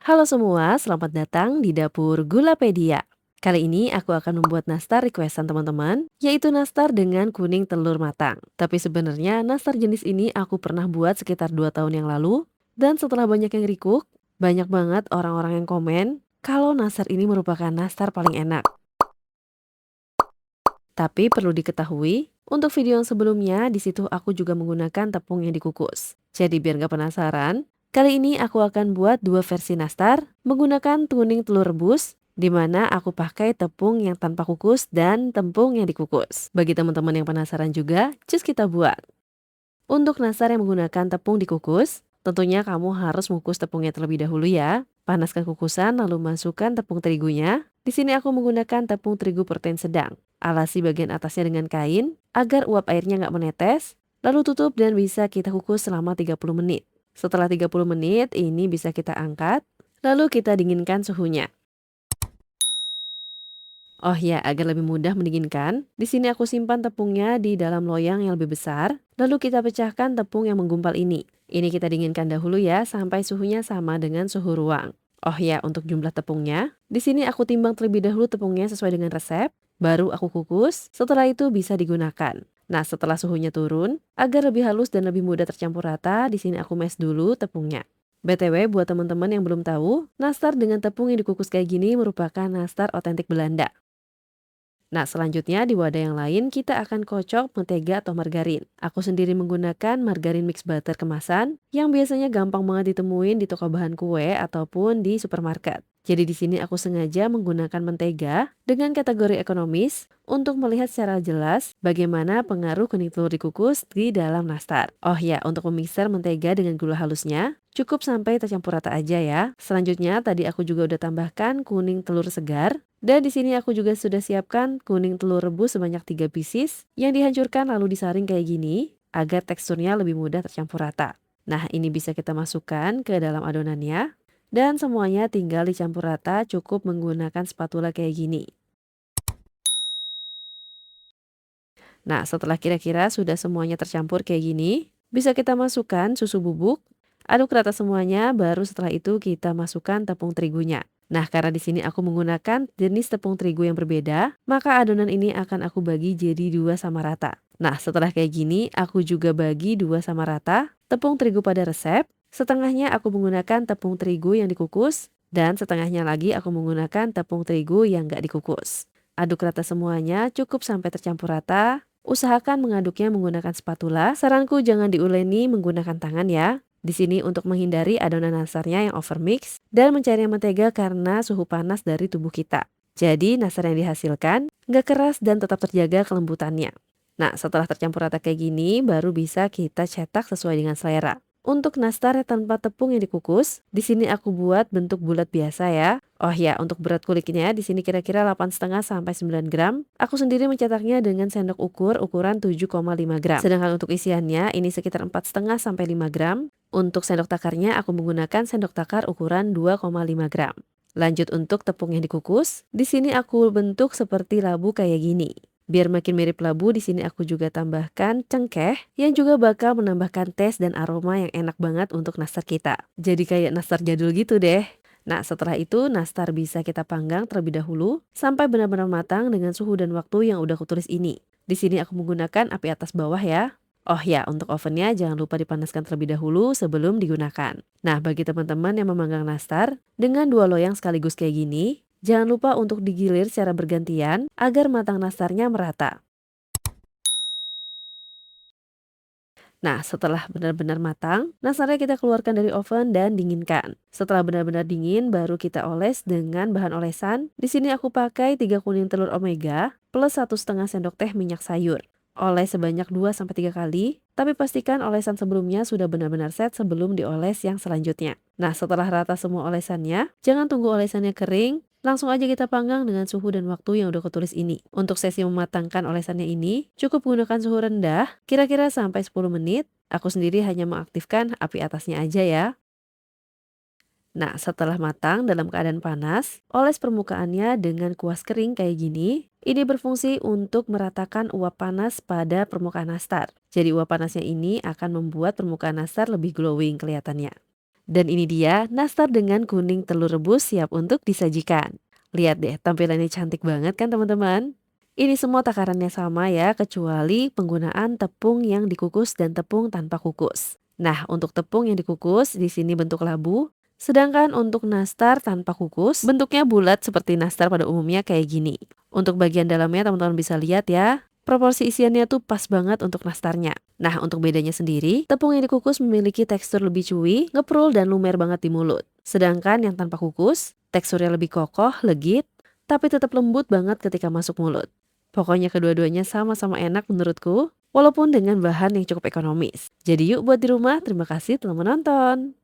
Halo semua, selamat datang di Dapur Gulapedia. Kali ini aku akan membuat nastar requestan teman-teman, yaitu nastar dengan kuning telur matang. Tapi sebenarnya nastar jenis ini aku pernah buat sekitar 2 tahun yang lalu, dan setelah banyak yang recook, banyak banget orang-orang yang komen kalau nastar ini merupakan nastar paling enak. Tapi perlu diketahui, untuk video yang sebelumnya di situ aku juga menggunakan tepung yang dikukus. Jadi biar gak penasaran, kali ini aku akan buat dua versi nastar menggunakan kuning telur rebus, di mana aku pakai tepung yang tanpa kukus dan tepung yang dikukus. Bagi teman-teman yang penasaran juga, cus kita buat. Untuk nastar yang menggunakan tepung dikukus, tentunya kamu harus mengukus tepungnya terlebih dahulu ya. Panaskan kukusan lalu masukkan tepung terigunya. Di sini aku menggunakan tepung terigu protein sedang. Alasi bagian atasnya dengan kain agar uap airnya nggak menetes. Lalu tutup dan bisa kita kukus selama 30 menit. Setelah 30 menit, ini bisa kita angkat. Lalu kita dinginkan suhunya. Oh ya, agar lebih mudah mendinginkan, di sini aku simpan tepungnya di dalam loyang yang lebih besar, lalu kita pecahkan tepung yang menggumpal ini. Ini kita dinginkan dahulu ya, sampai suhunya sama dengan suhu ruang. Oh ya, untuk jumlah tepungnya, di sini aku timbang terlebih dahulu tepungnya sesuai dengan resep, baru aku kukus, setelah itu bisa digunakan. Nah, setelah suhunya turun, agar lebih halus dan lebih mudah tercampur rata, di sini aku mash dulu tepungnya. BTW, buat teman-teman yang belum tahu, nastar dengan tepung yang dikukus kayak gini merupakan nastar otentik Belanda. Nah, selanjutnya di wadah yang lain kita akan kocok mentega atau margarin. Aku sendiri menggunakan margarin mix butter kemasan yang biasanya gampang banget ditemuin di toko bahan kue ataupun di supermarket. Jadi di sini aku sengaja menggunakan mentega dengan kategori ekonomis untuk melihat secara jelas bagaimana pengaruh kuning telur dikukus di dalam nastar. Oh ya, untuk memixer mentega dengan gula halusnya, cukup sampai tercampur rata aja ya. Selanjutnya tadi aku juga udah tambahkan kuning telur segar dan di sini aku juga sudah siapkan kuning telur rebus sebanyak 3 pieces yang dihancurkan lalu disaring kayak gini agar teksturnya lebih mudah tercampur rata. Nah, ini bisa kita masukkan ke dalam adonannya dan semuanya tinggal dicampur rata cukup menggunakan spatula kayak gini. Nah, setelah kira-kira sudah semuanya tercampur kayak gini, bisa kita masukkan susu bubuk, aduk rata semuanya, baru setelah itu kita masukkan tepung terigunya. Nah, karena di sini aku menggunakan jenis tepung terigu yang berbeda, maka adonan ini akan aku bagi jadi dua sama rata. Nah, setelah kayak gini, aku juga bagi dua sama rata tepung terigu pada resep, setengahnya aku menggunakan tepung terigu yang dikukus, dan setengahnya lagi aku menggunakan tepung terigu yang nggak dikukus. Aduk rata semuanya, cukup sampai tercampur rata. Usahakan mengaduknya menggunakan spatula. Saranku jangan diuleni menggunakan tangan ya. Di sini untuk menghindari adonan nasarnya yang overmix dan mencairnya mentega karena suhu panas dari tubuh kita. Jadi nasar yang dihasilkan nggak keras dan tetap terjaga kelembutannya. Nah, setelah tercampur rata kayak gini, baru bisa kita cetak sesuai dengan selera. Untuk nastar tanpa tepung yang dikukus, di sini aku buat bentuk bulat biasa ya. Oh ya, untuk berat kuliknya di sini kira-kira 8,5 sampai 9 gram. Aku sendiri mencetaknya dengan sendok ukur ukuran 7,5 gram. Sedangkan untuk isiannya ini sekitar 4,5 sampai 5 gram. Untuk sendok takarnya aku menggunakan sendok takar ukuran 2,5 gram. Lanjut untuk tepung yang dikukus, di sini aku bentuk seperti labu kayak gini. Biar makin mirip labu, di sini aku juga tambahkan cengkeh yang juga bakal menambahkan tes dan aroma yang enak banget untuk nastar kita. Jadi kayak nastar jadul gitu deh. Nah, setelah itu nastar bisa kita panggang terlebih dahulu sampai benar-benar matang dengan suhu dan waktu yang udah aku tulis ini. Di sini aku menggunakan api atas bawah ya. Oh ya, untuk ovennya jangan lupa dipanaskan terlebih dahulu sebelum digunakan. Nah, bagi teman-teman yang memanggang nastar dengan dua loyang sekaligus kayak gini, jangan lupa untuk digilir secara bergantian agar matang nastarnya merata. Nah, setelah benar-benar matang, nastarnya kita keluarkan dari oven dan dinginkan. Setelah benar-benar dingin, baru kita oles dengan bahan olesan. Di sini aku pakai 3 kuning telur omega plus 1,5 sendok teh minyak sayur. Oles sebanyak 2 sampai 3 kali, tapi pastikan olesan sebelumnya sudah benar-benar set sebelum dioles yang selanjutnya. Nah, setelah rata semua olesannya, jangan tunggu olesannya kering, langsung aja kita panggang dengan suhu dan waktu yang udah kutulis ini. Untuk sesi mematangkan olesannya ini, cukup gunakan suhu rendah, kira-kira sampai 10 menit. Aku sendiri hanya mengaktifkan api atasnya aja ya. Nah, setelah matang dalam keadaan panas, oles permukaannya dengan kuas kering kayak gini. Ini berfungsi untuk meratakan uap panas pada permukaan nastar. Jadi uap panasnya ini akan membuat permukaan nastar lebih glowing kelihatannya. Dan ini dia nastar dengan kuning telur rebus siap untuk disajikan. Lihat deh, tampilannya cantik banget kan teman-teman? Ini semua takarannya sama ya, kecuali penggunaan tepung yang dikukus dan tepung tanpa kukus. Nah, untuk tepung yang dikukus di sini bentuk labu, sedangkan untuk nastar tanpa kukus bentuknya bulat seperti nastar pada umumnya kayak gini. Untuk bagian dalamnya teman-teman bisa lihat ya, proporsi isiannya tuh pas banget untuk nastarnya. Nah, untuk bedanya sendiri, tepung yang dikukus memiliki tekstur lebih chewy, ngeprul dan lumer banget di mulut. Sedangkan yang tanpa kukus, teksturnya lebih kokoh, legit, tapi tetap lembut banget ketika masuk mulut. Pokoknya kedua-duanya sama-sama enak menurutku, walaupun dengan bahan yang cukup ekonomis. Jadi yuk buat di rumah, terima kasih telah menonton.